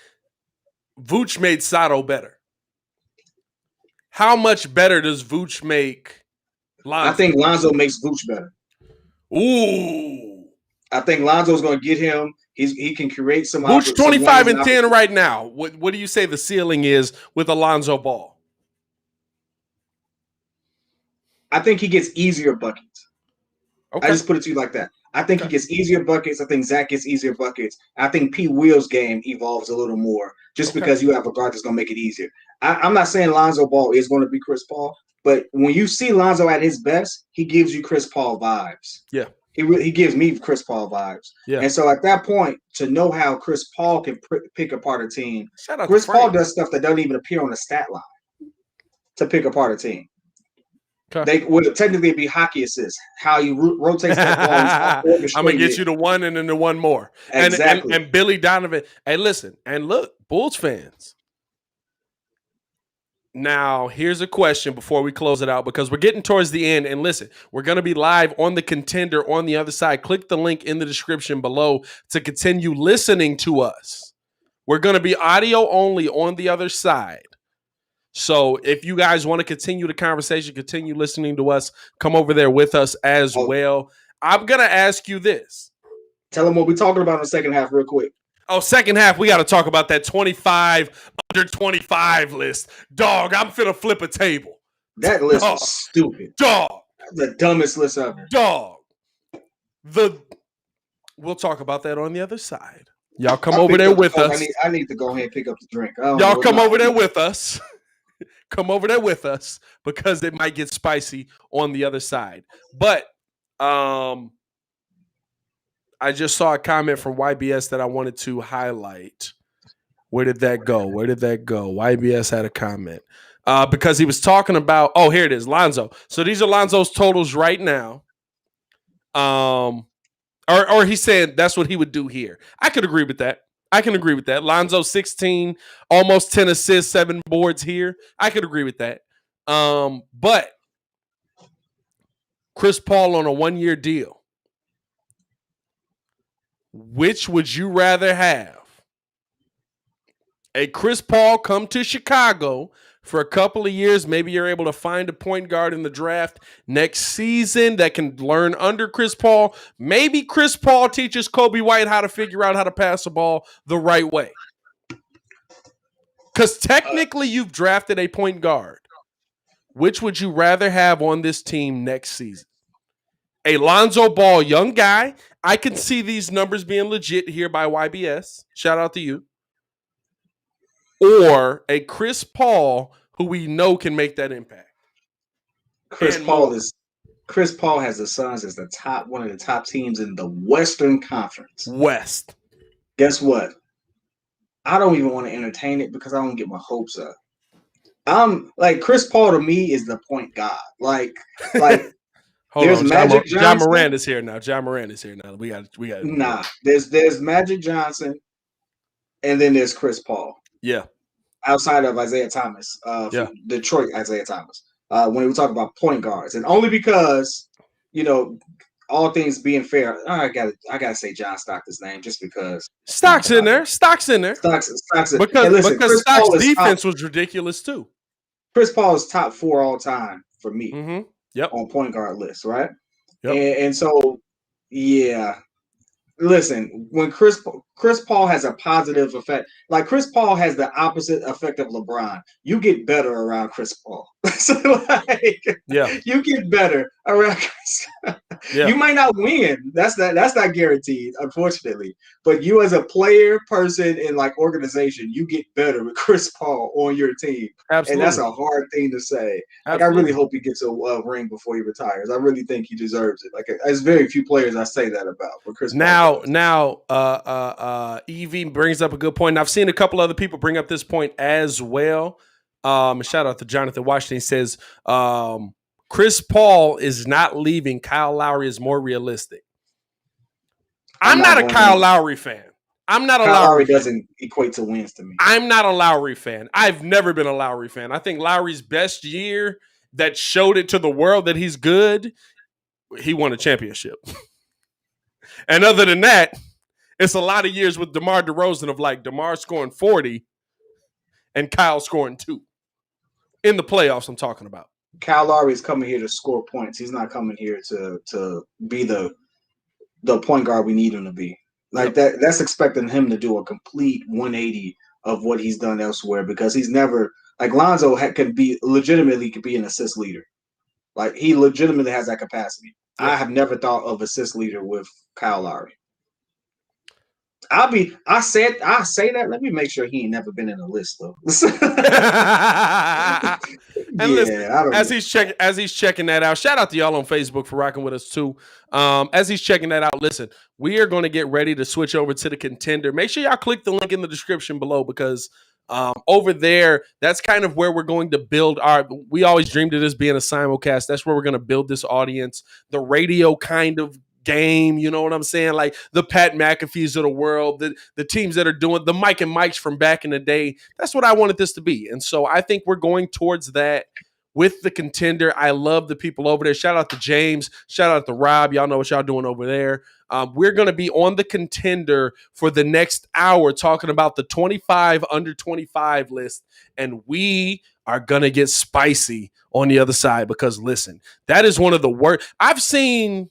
Vooch made Sato better. How much better does Vooch make Lonzo? I think Lonzo makes Vooch better. Ooh. I think Lonzo's going to get him. He can create some. Vooch 25 and 10 right now. What do you say the ceiling is with Lonzo Ball? I think he gets easier buckets. Okay. I just put it to you like that. I think he gets easier buckets. I think Zach gets easier buckets. I think P. Will's game evolves a little more just because you have a guard that's going to make it easier. I'm not saying Lonzo Ball is going to be Chris Paul, but when you see Lonzo at his best, he gives you Chris Paul vibes. Yeah. He gives me Chris Paul vibes. Yeah. And so at that point, to know how Chris Paul can pick apart a team, Chris Paul does stuff that doesn't even appear on the stat line to pick apart a team. Okay. They would technically be hockey assists. How you rotate that ball. I'm gonna get you the one and then the one more. Exactly. And Billy Donovan. Hey, listen and look, Bulls fans. Now, here's a question before we close it out because we're getting towards the end. And listen, we're going to be live on the Contender on the other side. Click the link in the description below to continue listening to us. We're going to be audio only on the other side. So if you guys want to continue the conversation, continue listening to us, come over there with us as well. I'm going to ask you this. Tell them what we're talking about in the second half real quick. Oh, second half, we got to talk about that 25 under 25 list. Dog, I'm finna flip a table. That list is stupid. Dog. That's the dumbest list ever. Dog. We'll talk about that on the other side. Y'all come over there with us. I need to go ahead and pick up the drink. Y'all come over there with us. Come over there with us because it might get spicy on the other side. But I just saw a comment from YBS that I wanted to highlight. Where did that go? YBS had a comment because he was talking about. Oh, here it is, Lonzo. So these are Lonzo's totals right now. Or he said that's what he would do here. I could agree with that. Lonzo 16, almost 10 assists, 7 boards here. I could agree with that. But Chris Paul on a 1-year deal. Which would you rather have? A Chris Paul come to Chicago for a couple of years. Maybe you're able to find a point guard in the draft next season that can learn under Chris Paul. Maybe Chris Paul teaches Kobe White how to figure out how to pass the ball the right way. Because technically you've drafted a point guard. Which would you rather have on this team next season? A Lonzo Ball, young guy. I can see these numbers being legit here by YBS. Shout out to you. Or a Chris Paul who we know can make that impact. Chris Paul has the Suns as one of the top teams in the Western Conference. West. Guess what? I don't even want to entertain it because I don't get my hopes up. I'm like Chris Paul to me is the point god. Like Hold there's on, Magic Johnson. John Moran is here now. We got. Nah, there's Magic Johnson, and then there's Chris Paul. Yeah. Outside of Isaiah Thomas, from Detroit, Isaiah Thomas. When we talk about point guards, and only because all things being fair, I gotta say John Stockton's name just because Stock's in there. Stock's in there. Stock's because Stock's defense was ridiculous too. Chris Paul is top 4 all time for me. Mm-hmm. Yep. On point guard list, right? Yep. And so, yeah. Listen, when Chris Paul has a positive effect, like Chris Paul has the opposite effect of LeBron. You get better around Chris Paul. So you get better around Chris. You might not win. That's not guaranteed, unfortunately. But you as a player, person, and like organization, you get better with Chris Paul on your team. Absolutely. And that's a hard thing to say. Like I really hope he gets a ring before he retires. I really think he deserves it. Like there's very few players I say that about. But Chris Paul Evie brings up a good point. And I've seen a couple other people bring up this point as well. Shout out to Jonathan Washington. He says Chris Paul is not leaving. Kyle Lowry is more realistic. I'm not a Kyle Lowry fan. I'm not a Lowry fan. Doesn't equate to wins to me. I'm not a Lowry fan. I've never been a Lowry fan. I think Lowry's best year that showed it to the world that he's good, he won a championship. And other than that, it's a lot of years with DeMar DeRozan of like DeMar scoring 40 and Kyle scoring 2. In the playoffs, I'm talking about. Kyle Lowry is coming here to score points. He's not coming here to be the point guard we need him to be. Like that's expecting him to do a complete 180 of what he's done elsewhere, because he's never like Lonzo could be an assist leader. Like he legitimately has that capacity. Yeah. I have never thought of assist leader with Kyle Lowry. I say that. Let me make sure he ain't never been in the list though. And yeah, listen, as he's checking that out, shout out to y'all on Facebook for rocking with us too. As he's checking that out, listen, we are going to get ready to switch over to the Contender. Make sure y'all click the link in the description below, because over there, that's kind of where we're going to build we always dreamed of this being a simulcast. That's where we're going to build this audience, the radio kind of game, you know what I'm saying? Like the Pat McAfees of the world, the teams that are doing the Mike and Mikes from back in the day. That's what I wanted this to be. And so I think we're going towards that with the Contender. I love the people over there. Shout out to James. Shout out to Rob. Y'all know what y'all doing over there. We're going to be on the Contender for the next hour talking about the 25 under 25 list. And we are going to get spicy on the other side, because listen, that is one of the worst. I've seen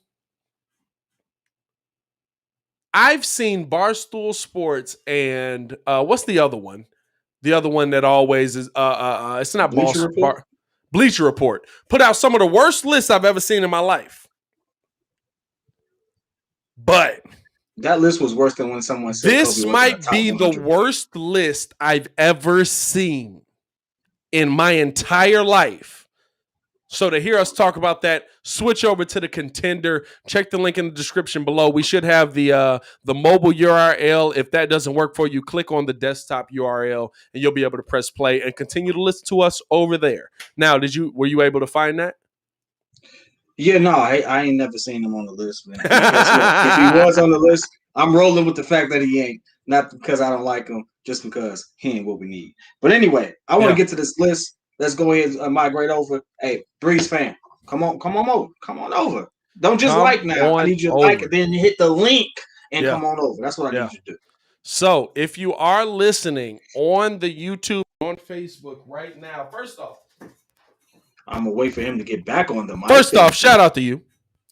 Barstool Sports and what's the other one? The other one that always is it's not Bleacher Report put out some of the worst lists I've ever seen in my life. But that list was worse than when someone said this might be the worst list I've ever seen in my entire life. So to hear us talk about that, switch over to the Contender. Check the link in the description below. We should have the mobile URL. If that doesn't work for you, click on the desktop URL and you'll be able to press play and continue to listen to us over there. Now, were you able to find that? Yeah, no, I ain't never seen him on the list, man. If he was on the list, I'm rolling with the fact that he ain't. Not because I don't like him, just because he ain't what we need. But anyway, I want to get to this list. Let's go ahead and migrate over. Hey, Breeze fan, come on over. Don't just like now. I need you to like it, then hit the link and come on over. That's what I need you to do. So if you are listening on the YouTube, on Facebook right now, first off, I'm gonna wait for him to get back on the mic. First off, shout out to you.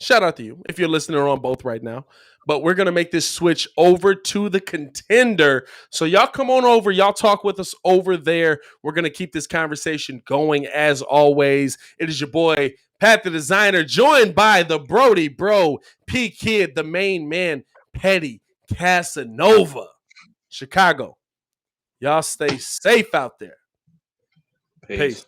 Shout out to you if you're listening on both right now. But we're going to make this switch over to the Contender. So y'all come on over. Y'all talk with us over there. We're going to keep this conversation going as always. It is your boy, Pat the Designer, joined by the Brody Bro, P.Kidd, the main man, Petty Casanova. Chicago. Y'all stay safe out there. Peace.